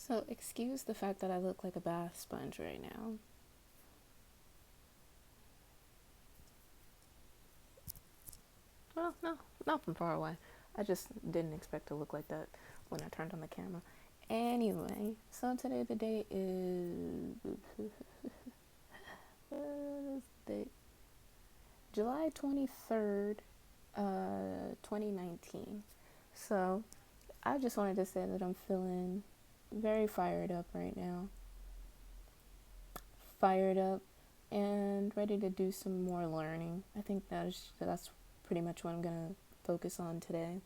So, excuse the fact that I look like a bath sponge right now. Well, no, not from far away. I just didn't expect to look like that when I turned on the camera. Anyway, so today the date is what is the date? July 23rd, 2019. So, I just wanted to say that I'm feeling very fired up right now. Fired up and ready to do some more learning. I think that's pretty much what I'm gonna focus on today.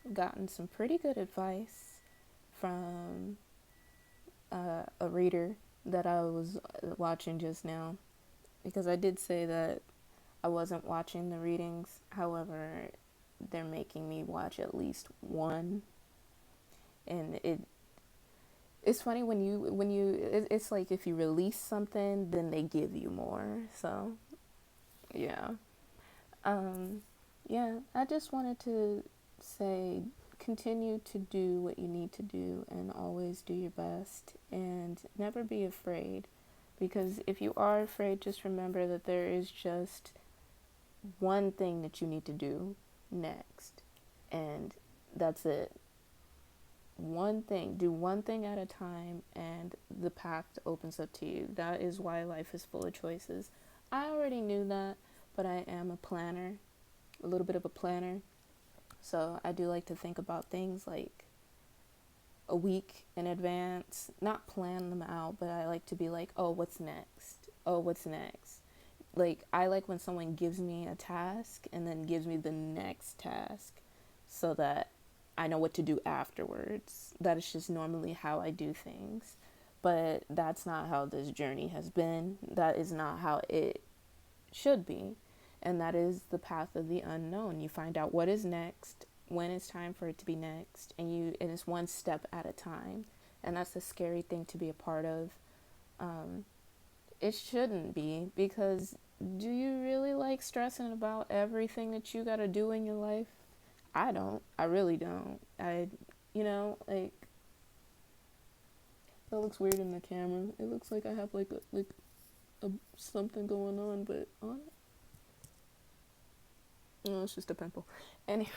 I've gotten some pretty good advice from a reader that I was watching just now, because I did say that I wasn't watching the readings. However, they're making me watch at least one, and it's funny it's like if you release something, then they give you more. So yeah. Um, yeah, I just wanted to say continue to do what you need to do and always do your best and never be afraid. Because if you are afraid, just remember that there is just one thing that you need to do next. And that's it. One thing. Do one thing at a time, and the path opens up to you. That is why life is full of choices. I already knew that, but I am a planner, a little bit of a planner. So I do like to think about things like a week in advance, not plan them out, but I like to be like, oh, what's next? Oh, what's next? Like, I like when someone gives me a task and then gives me the next task so that I know what to do afterwards. That is just normally how I do things. But that's not how this journey has been. That is not how it should be. And that is the path of the unknown. You find out what is next, when it's time for it to be next, and it's one step at a time. And that's a scary thing to be a part of. Um, it shouldn't be, because do you really like stressing about everything that you got to do in your life? I don't. I really don't. Like, that looks weird in the camera. It looks like I have a something going on, but on it, no, it's just a pimple. Anyway,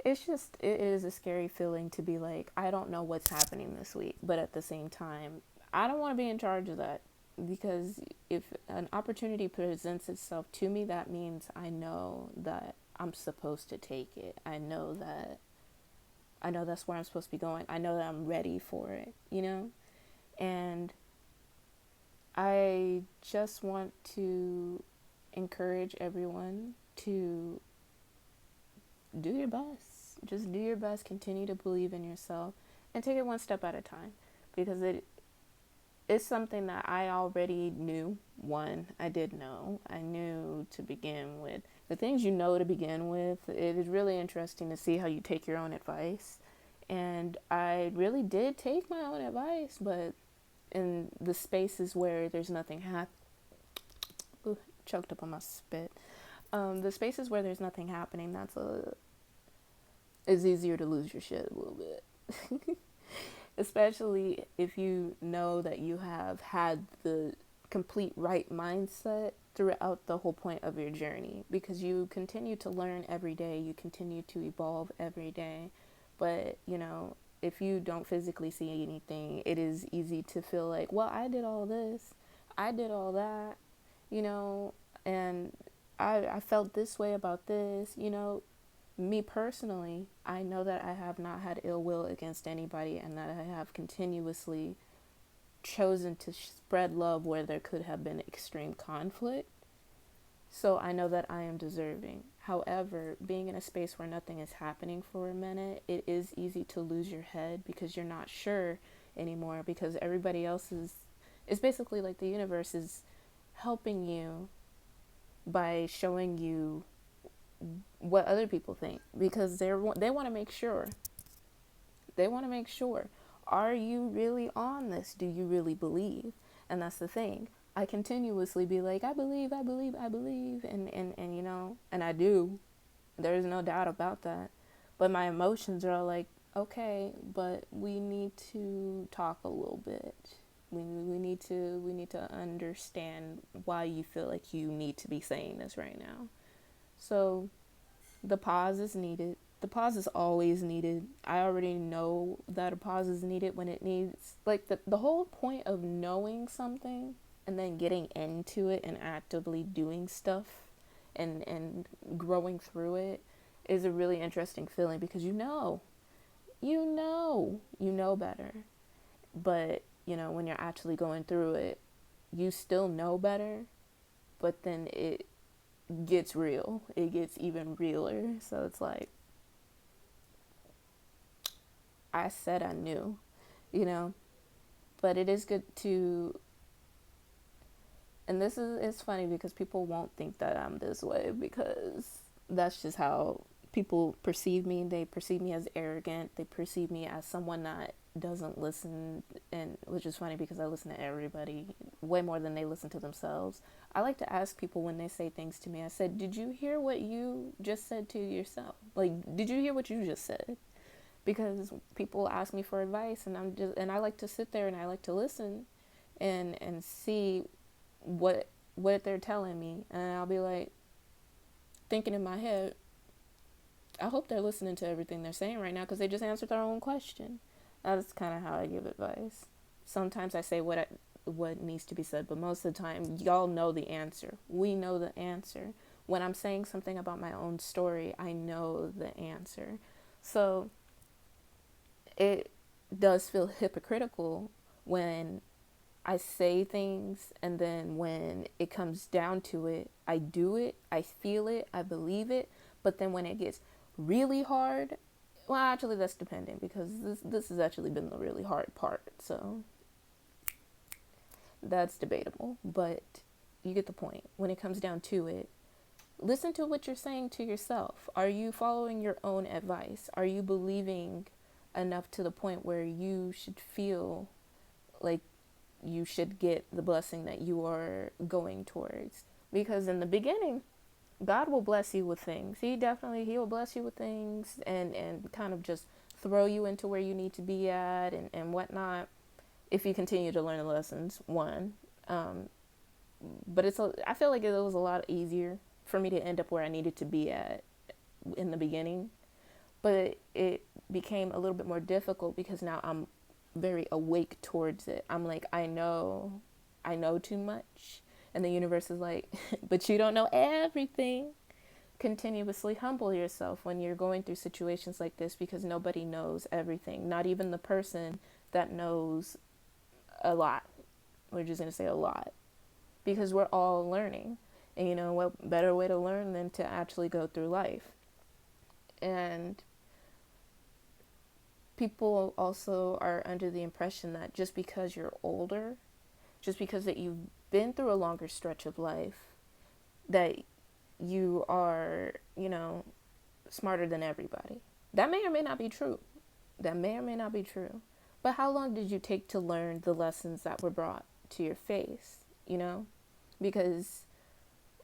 it is a scary feeling to be like, I don't know what's happening this week, but at the same time, I don't want to be in charge of that, because if an opportunity presents itself to me, that means I know that I'm supposed to take it. I know that's where I'm supposed to be going. I know that I'm ready for it. And I just want to encourage everyone to do your best. Just do your best. Continue to believe in yourself and take it one step at a time, because it's something that I already knew. One, I did know. I knew to begin with. The things you know to begin with, it is really interesting to see how you take your own advice. And I really did take my own advice, but in the spaces where there's nothing choked up on my spit. The spaces where there's nothing happening, it's easier to lose your shit a little bit. Especially if you know that you have had the complete right mindset throughout the whole point of your journey, because you continue to learn every day, you continue to evolve every day. But if you don't physically see anything, it is easy to feel like, well, I did all this, I did all that, you know and I felt this way about this. Me personally, I know that I have not had ill will against anybody, and that I have continuously chosen to spread love where there could have been extreme conflict. So I know that I am deserving. However, being in a space where nothing is happening for a minute, it is easy to lose your head, because you're not sure anymore, because everybody else is basically like the universe is helping you by showing you what other people think, because they want to make sure. They want to make sure. Are you really on this? Do you really believe? And that's the thing. I continuously be like, I believe, I believe, I believe, and I do. There is no doubt about that. But my emotions are all like, okay, but we need to talk a little bit. We need to understand why you feel like you need to be saying this right now. So the pause is needed. The pause is always needed. I already know that a pause is needed when it needs, like, the whole point of knowing something and then getting into it and actively doing stuff and growing through it is a really interesting feeling, because you know better. But when you're actually going through it, you still know better, but then it gets real. It gets even realer. So it's like, I said I knew, you know, but it is good to, and this is, it's funny because people won't think that I'm this way, because that's just how people perceive me. They perceive me as arrogant. They perceive me as someone that doesn't listen, and which is funny because I listen to everybody way more than they listen to themselves. I like to ask people when they say things to me. I said, "Did you hear what you just said to yourself? Like, did you hear what you just said?" Because people ask me for advice, and I like to sit there and I like to listen and see what they're telling me, and I'll be like thinking in my head, I hope they're listening to everything they're saying right now, because they just answered their own question. That's kind of how I give advice. Sometimes I say what needs to be said, but most of the time, y'all know the answer. We know the answer. When I'm saying something about my own story, I know the answer. So it does feel hypocritical when I say things, and then when it comes down to it, I do it, I feel it, I believe it, but then when it gets really hard, well, actually that's dependent, because this has actually been the really hard part, so that's debatable, but you get the point. When it comes down to it, listen to what you're saying to yourself. Are you following your own advice? Are you believing enough to the point where you should feel like you should get the blessing that you are going towards? Because in the beginning, God will bless you with things. He will bless you with things, and kind of just throw you into where you need to be at, and whatnot, if you continue to learn the lessons, one. But I feel like it was a lot easier for me to end up where I needed to be at in the beginning. But it became a little bit more difficult because now I'm very awake towards it. I'm like, I know too much. And the universe is like, but you don't know everything. Continuously humble yourself when you're going through situations like this, because nobody knows everything. Not even the person that knows a lot. We're just going to say a lot. Because we're all learning. And what better way to learn than to actually go through life? And people also are under the impression that just because you're older, just because that you've been through a longer stretch of life, that you are, smarter than everybody. That may or may not be true. But how long did you take to learn the lessons that were brought to your face, Because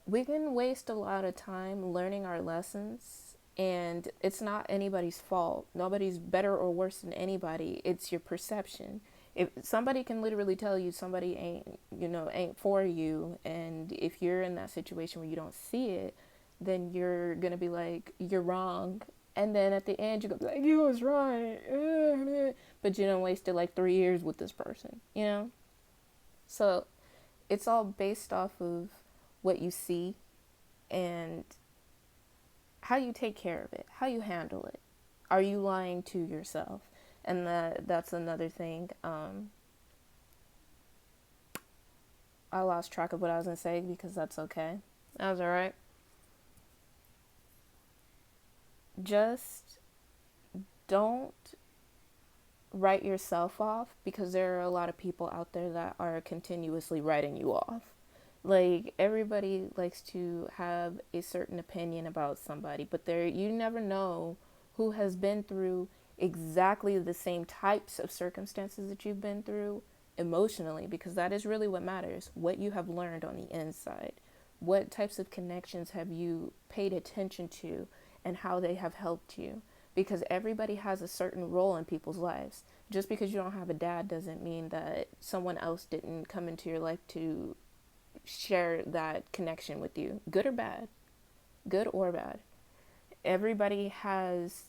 we can waste a lot of time learning our lessons, and it's not anybody's fault. Nobody's better or worse than anybody. It's your perception. If somebody can literally tell you somebody ain't for you, and if you're in that situation where you don't see it, then you're gonna be like, you're wrong. And then at the end, you're gonna be like, you was right. But you done wasted like 3 years with this person. So it's all based off of what you see and how you take care of it, how you handle it. Are you lying to yourself? And that's another thing. I lost track of what I was going to say, because that's okay. That was all right. Just don't write yourself off, because there are a lot of people out there that are continuously writing you off. Like, everybody likes to have a certain opinion about somebody, but you never know who has been through exactly the same types of circumstances that you've been through emotionally, because that is really what matters. What you have learned on the inside. What types of connections have you paid attention to, and how they have helped you? because everybody has a certain role in people's lives. Just because you don't have a dad doesn't mean that someone else didn't come into your life to share that connection with you, good or bad, good or bad. Everybody has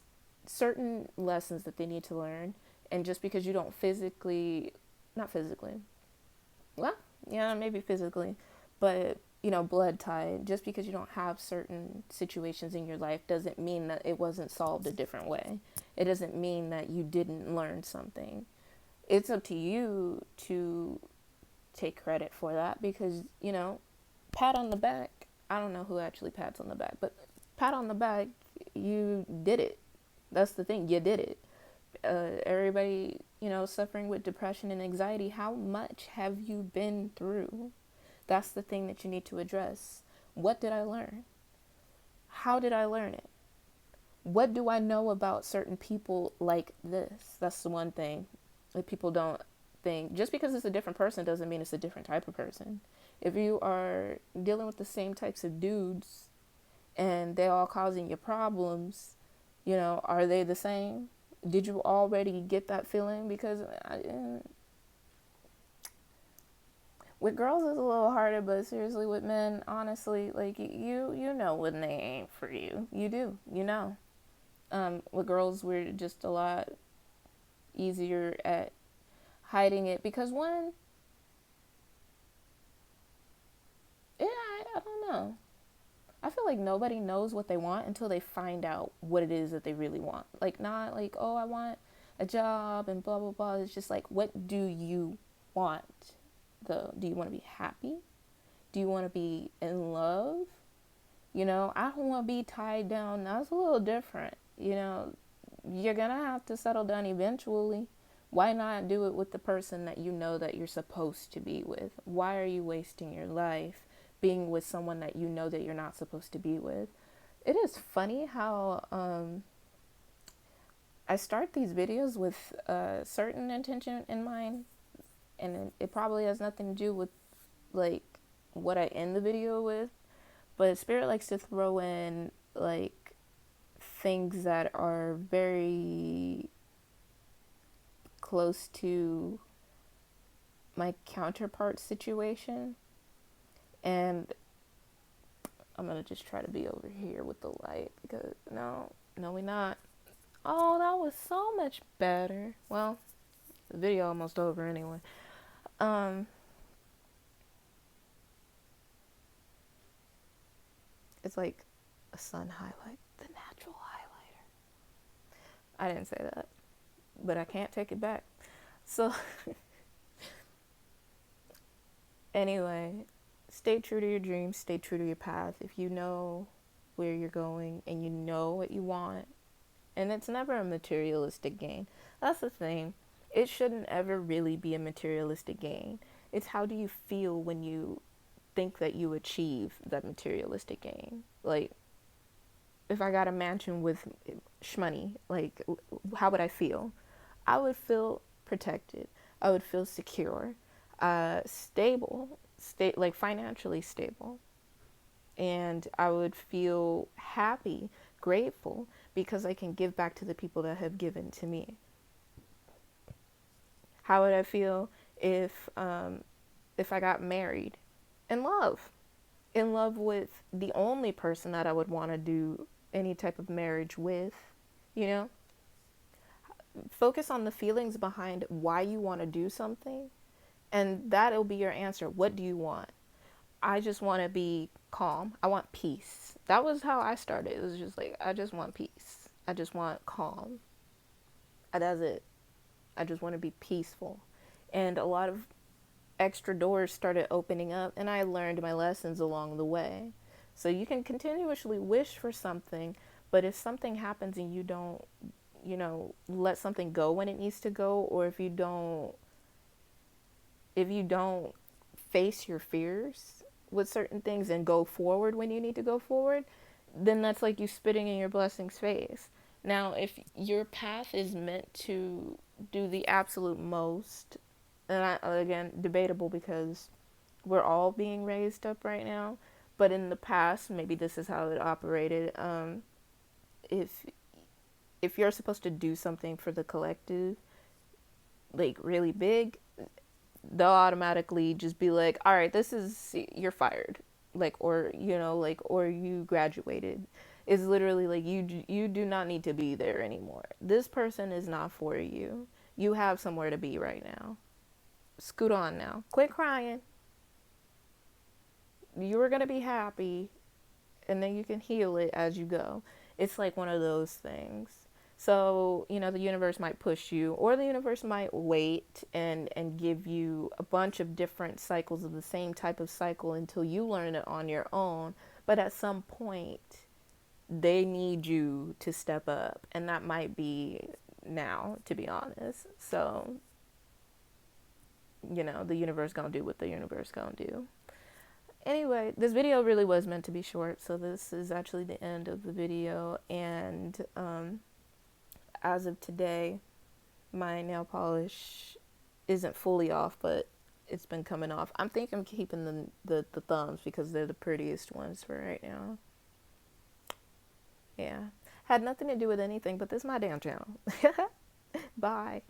certain lessons that they need to learn, and just because you don't physically, not physically, well, yeah, maybe physically, but blood tied, just because you don't have certain situations in your life doesn't mean that it wasn't solved a different way. It doesn't mean that you didn't learn something. It's up to you to take credit for that, because, pat on the back. I don't know who actually pats on the back, but pat on the back, you did it. That's the thing, you did it. Everybody, suffering with depression and anxiety, how much have you been through? That's the thing that you need to address. What did I learn? How did I learn it? What do I know about certain people like this? That's the one thing that people don't think. Just because it's a different person doesn't mean it's a different type of person. If you are dealing with the same types of dudes and they all causing you problems, are they the same? Did you already get that feeling? Because with girls it's a little harder, but seriously with men, honestly, like you know when they ain't for you. You do, with girls we're just a lot easier at hiding it, because one, yeah, I don't know. I feel like nobody knows what they want until they find out what it is that they really want. Like, not like, oh, I want a job and blah, blah, blah. It's just like, what do you want, though? Do you want to be happy? Do you want to be in love? I don't want to be tied down. That's a little different. You're going to have to settle down eventually. Why not do it with the person that you know that you're supposed to be with? Why are you wasting your life being with someone that you know that you're not supposed to be with? It is funny how I start these videos with a certain intention in mind, and it probably has nothing to do with like what I end the video with, but Spirit likes to throw in like things that are very close to my counterpart situation. And I'm gonna just try to be over here with the light, because no, we not. Oh, that was so much better. Well, the video almost over anyway. It's like a sun highlight, the natural highlighter. I didn't say that, but I can't take it back. So anyway, stay true to your dreams, stay true to your path. If you know where you're going and you know what you want, and it's never a materialistic gain. That's the thing. It shouldn't ever really be a materialistic gain. It's how do you feel when you think that you achieve that materialistic gain? Like, if I got a mansion with shmoney, like, how would I feel? I would feel protected. I would feel secure, stable, like financially stable. And I would feel happy, grateful, because I can give back to the people that have given to me. How would I feel if I got married? In love with the only person that I would want to do any type of marriage with, Focus on the feelings behind why you want to do something, and that'll be your answer. What do you want? I just want to be calm. I want peace. That was how I started. It was just like, I just want peace. I just want calm. That's it. I just want to be peaceful. And a lot of extra doors started opening up, and I learned my lessons along the way. So you can continuously wish for something, but if something happens and you don't, let something go when it needs to go, or if you don't face your fears with certain things and go forward when you need to go forward, then that's like you spitting in your blessing's face. Now, if your path is meant to do the absolute most, and again, debatable, because we're all being raised up right now, but in the past, maybe this is how it operated. If if you're supposed to do something for the collective, like really big, they'll automatically just be like, all right, this is, you're fired. Like, or, you know, like, or you graduated. It's literally like, you do not need to be there anymore. This person is not for you. You have somewhere to be right now. Scoot on now. Quit crying. You were going to be happy, and then you can heal it as you go. It's like one of those things. So, you know, the universe might push you, or the universe might wait and give you a bunch of different cycles of the same type of cycle until you learn it on your own. But at some point, they need you to step up, and that might be now, to be honest. So, you know, the universe gonna do what the universe gonna do. Anyway, this video really was meant to be short, so this is actually the end of the video. And as of today, my nail polish isn't fully off, but it's been coming off. I'm thinking I'm keeping the thumbs because they're the prettiest ones for right now. Yeah. Had nothing to do with anything, but this is my damn channel. Bye.